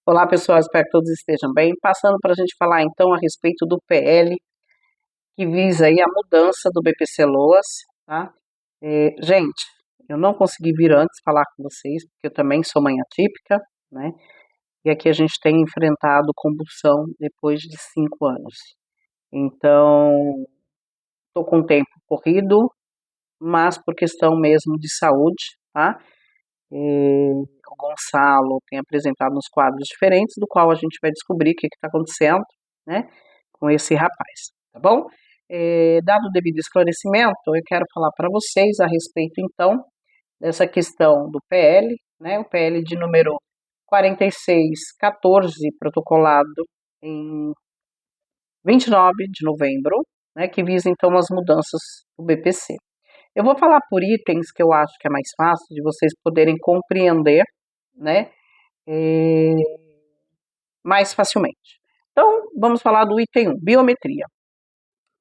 Olá, pessoal, espero que todos estejam bem. Passando para a gente falar então a respeito do PL que visa aí a mudança do BPC Loas, tá? Gente, eu não consegui vir antes falar com vocês, porque eu também sou mãe atípica, né? E aqui a gente tem enfrentado convulsão depois de 5 anos. Então, estou com o tempo corrido, mas por questão mesmo de saúde, tá? O Gonçalo tem apresentado uns quadros diferentes, do qual a gente vai descobrir o que está acontecendo, né, com esse rapaz, tá bom? Dado o devido esclarecimento, eu quero falar para vocês a respeito, então, dessa questão do PL, né, o PL de número 4614, protocolado em 29 de novembro, né, que visa, então, as mudanças do BPC. Eu vou falar por itens que eu acho que é mais fácil de vocês poderem compreender, né, mais facilmente. Então, vamos falar do item 1, biometria.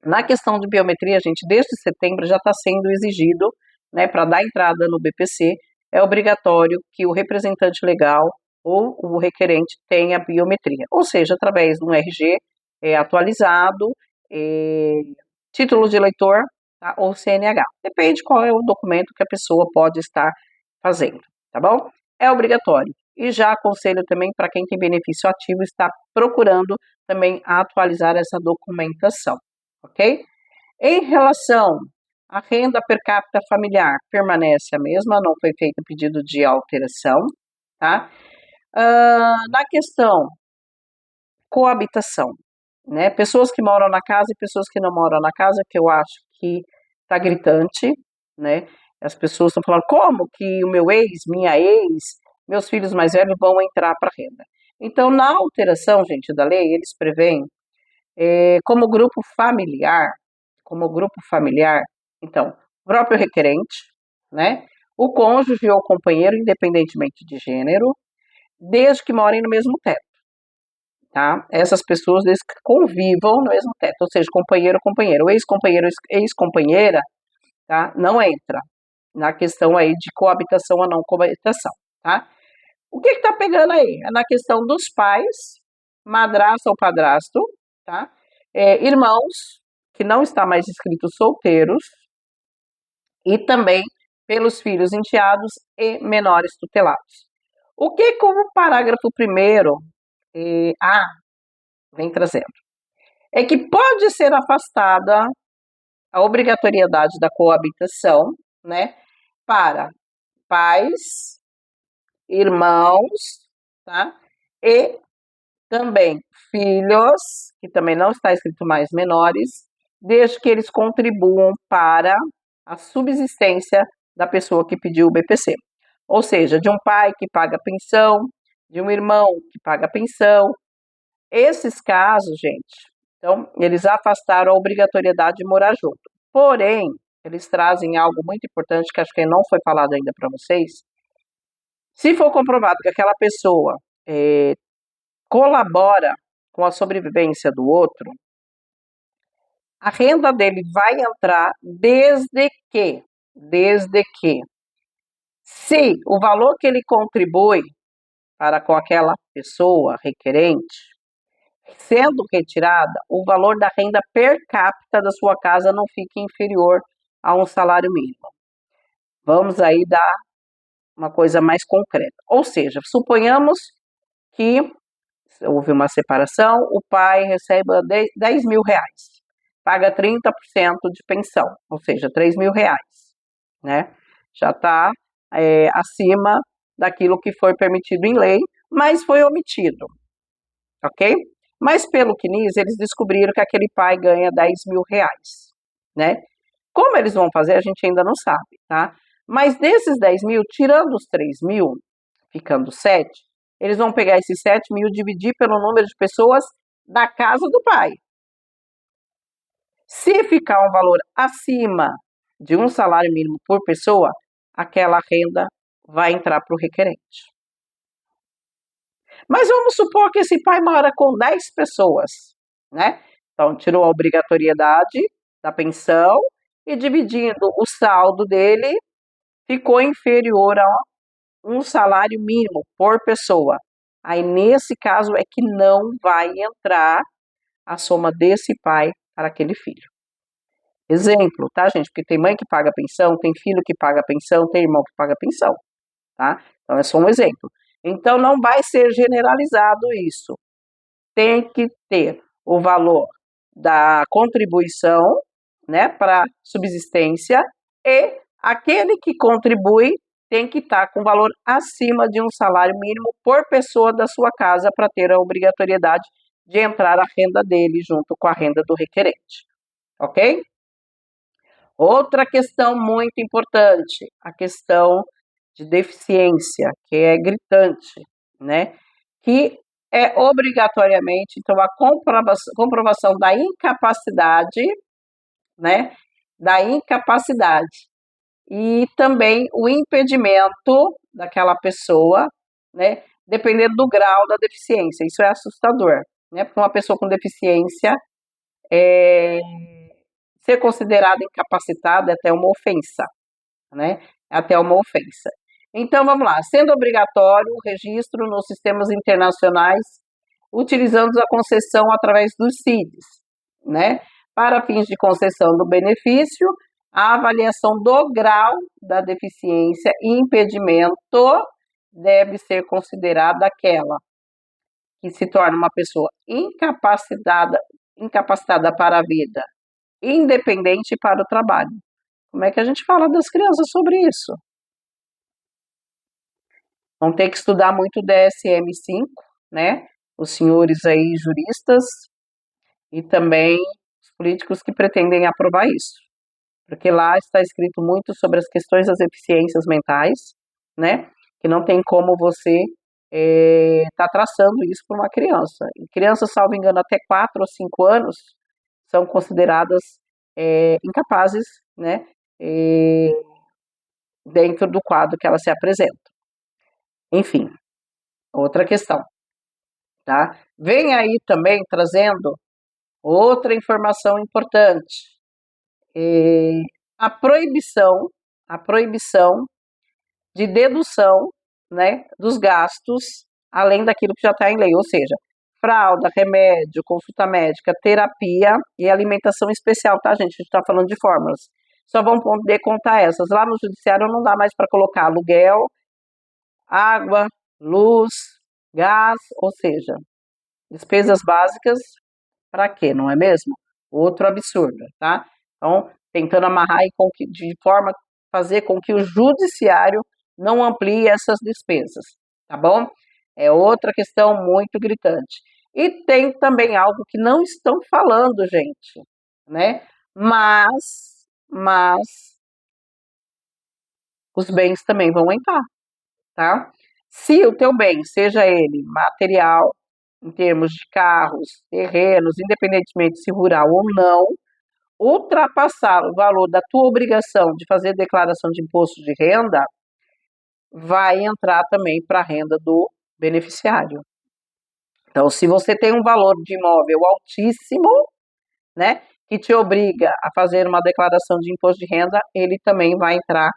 Na questão de biometria, gente, desde setembro já está sendo exigido, né, para dar entrada no BPC, é obrigatório que o representante legal ou o requerente tenha biometria, ou seja, através de um RG atualizado, título de eleitor, tá, ou CNH. Depende qual é o documento que a pessoa pode estar fazendo, tá bom? É obrigatório. E já aconselho também para quem tem benefício ativo estar procurando também atualizar essa documentação, ok? Em relação à renda per capita familiar, permanece a mesma, não foi feito pedido de alteração, tá? Na questão coabitação, né? Pessoas que moram na casa e pessoas que não moram na casa, que eu acho que tá gritante, né? As pessoas estão falando, como que o meu ex, minha ex, meus filhos mais velhos vão entrar para renda? Então, na alteração, gente, da lei, eles prevêem como grupo familiar, então, o próprio requerente, né? O cônjuge ou companheiro, independentemente de gênero, desde que morem no mesmo teto. Tá? Essas pessoas desde que convivam no mesmo teto, ou seja, companheiro, companheiro, ex-companheiro, ex-companheira, tá? Não entra na questão aí de coabitação ou não coabitação, tá? O que está pegando aí? É na questão dos pais, madrasta ou padrasto, tá? Irmãos, que não está mais escritos solteiros, e também pelos filhos enteados e menores tutelados. O que como parágrafo 1º A vem trazendo? É que pode ser afastada a obrigatoriedade da coabitação, né, para pais, irmãos, tá, e também filhos, que também não está escrito mais menores, desde que eles contribuam para a subsistência da pessoa que pediu o BPC. Ou seja, de um pai que paga pensão, de um irmão que paga pensão. Esses casos, gente, então, eles afastaram a obrigatoriedade de morar junto. Porém, eles trazem algo muito importante que acho que não foi falado ainda para vocês. Se for comprovado que aquela pessoa colabora com a sobrevivência do outro, a renda dele vai entrar desde que, se o valor que ele contribui para com aquela pessoa requerente, sendo retirada, o valor da renda per capita da sua casa não fique inferior a um salário mínimo. Vamos aí dar uma coisa mais concreta. Ou seja, suponhamos que houve uma separação, o pai recebe 10 mil reais, paga 30% de pensão, ou seja, 3 mil reais, né? Já está acima daquilo que foi permitido em lei, mas foi omitido, ok? Mas pelo CNIS, eles descobriram que aquele pai ganha 10 mil reais, né? Como eles vão fazer, a gente ainda não sabe, tá? Mas desses 10 mil, tirando os 3 mil, ficando 7, eles vão pegar esses 7 mil e dividir pelo número de pessoas da casa do pai. Se ficar um valor acima de um salário mínimo por pessoa, aquela renda vai entrar para o requerente. Mas vamos supor que esse pai mora com 10 pessoas, né? Então, tirou a obrigatoriedade da pensão e dividindo o saldo dele, ficou inferior a um salário mínimo por pessoa. aí nesse caso é que não vai entrar a soma desse pai para aquele filho. Exemplo, tá, gente? Porque tem mãe que paga pensão, tem filho que paga pensão, tem irmão que paga pensão, tá? Então é só um exemplo. Então não vai ser generalizado isso. Tem que ter o valor da contribuição, né, para subsistência, e aquele que contribui tem que estar com valor acima de um salário mínimo por pessoa da sua casa para ter a obrigatoriedade de entrar a renda dele junto com a renda do requerente, ok? Outra questão muito importante, a questão de deficiência, que é gritante, né? Que é obrigatoriamente, então, a comprovação da incapacidade, né? Da incapacidade. E também o impedimento daquela pessoa, né? Dependendo do grau da deficiência. Isso é assustador, né? Porque uma pessoa com deficiência ser considerada incapacitada é até uma ofensa, né? É até uma ofensa. Então, vamos lá. Sendo obrigatório o registro nos sistemas internacionais, utilizando a concessão através dos CIDs, né? Para fins de concessão do benefício, a avaliação do grau da deficiência e impedimento deve ser considerada aquela que se torna uma pessoa incapacitada para a vida, independente para o trabalho. Como é que a gente fala das crianças sobre isso? Vão ter que estudar muito DSM-5, né? Os senhores aí juristas e também os políticos que pretendem aprovar isso. Porque lá está escrito muito sobre as questões das deficiências mentais, né? Que não tem como você tá traçando isso para uma criança. E crianças, salvo engano, até 4 ou 5 anos são consideradas incapazes, né? Dentro do quadro que ela se apresenta. Enfim, outra questão, tá? Vem aí também trazendo outra informação importante, a proibição de dedução, né, dos gastos, além daquilo que já está em lei, ou seja, fralda, remédio, consulta médica, terapia e alimentação especial, tá, gente? A gente está falando de fórmulas. Só vão poder contar essas. Lá no judiciário não dá mais para colocar aluguel, água, luz, gás, ou seja, despesas básicas, para quê, não é mesmo? Outro absurdo, tá? Então, tentando amarrar de forma a fazer com que o judiciário não amplie essas despesas, tá bom? É outra questão muito gritante. E tem também algo que não estão falando, gente, né? Mas os bens também vão entrar, tá? Se o teu bem, seja ele material, em termos de carros, terrenos, independentemente se rural ou não, ultrapassar o valor da tua obrigação de fazer declaração de imposto de renda, vai entrar também para a renda do beneficiário. Então, se você tem um valor de imóvel altíssimo, né, que te obriga a fazer uma declaração de imposto de renda, ele também vai entrar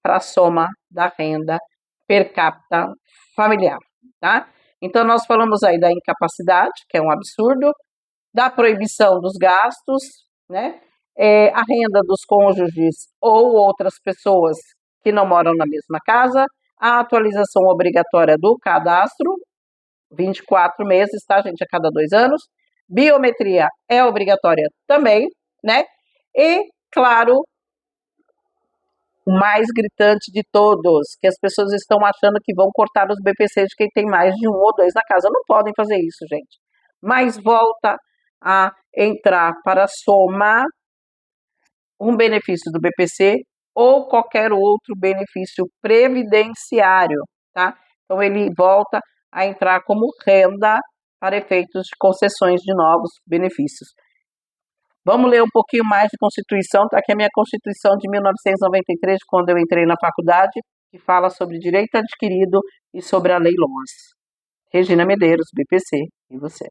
para a soma da renda per capita familiar, tá? Então, nós falamos aí da incapacidade, que é um absurdo, da proibição dos gastos, né? A renda dos cônjuges ou outras pessoas que não moram na mesma casa, a atualização obrigatória do cadastro, 24 meses, tá, gente? A cada 2 anos. Biometria é obrigatória também, né? E, claro, o mais gritante de todos, que as pessoas estão achando que vão cortar os BPCs de quem tem mais de 1 ou 2 na casa. Não podem fazer isso, gente. Mas volta a entrar para somar um benefício do BPC ou qualquer outro benefício previdenciário, tá? Então, ele volta a entrar como renda para efeitos de concessões de novos benefícios. Vamos ler um pouquinho mais de Constituição, tá? Aqui é a minha Constituição de 1993, quando eu entrei na faculdade, que fala sobre direito adquirido e sobre a Lei Loas. Regina Medeiros, BPC, e você?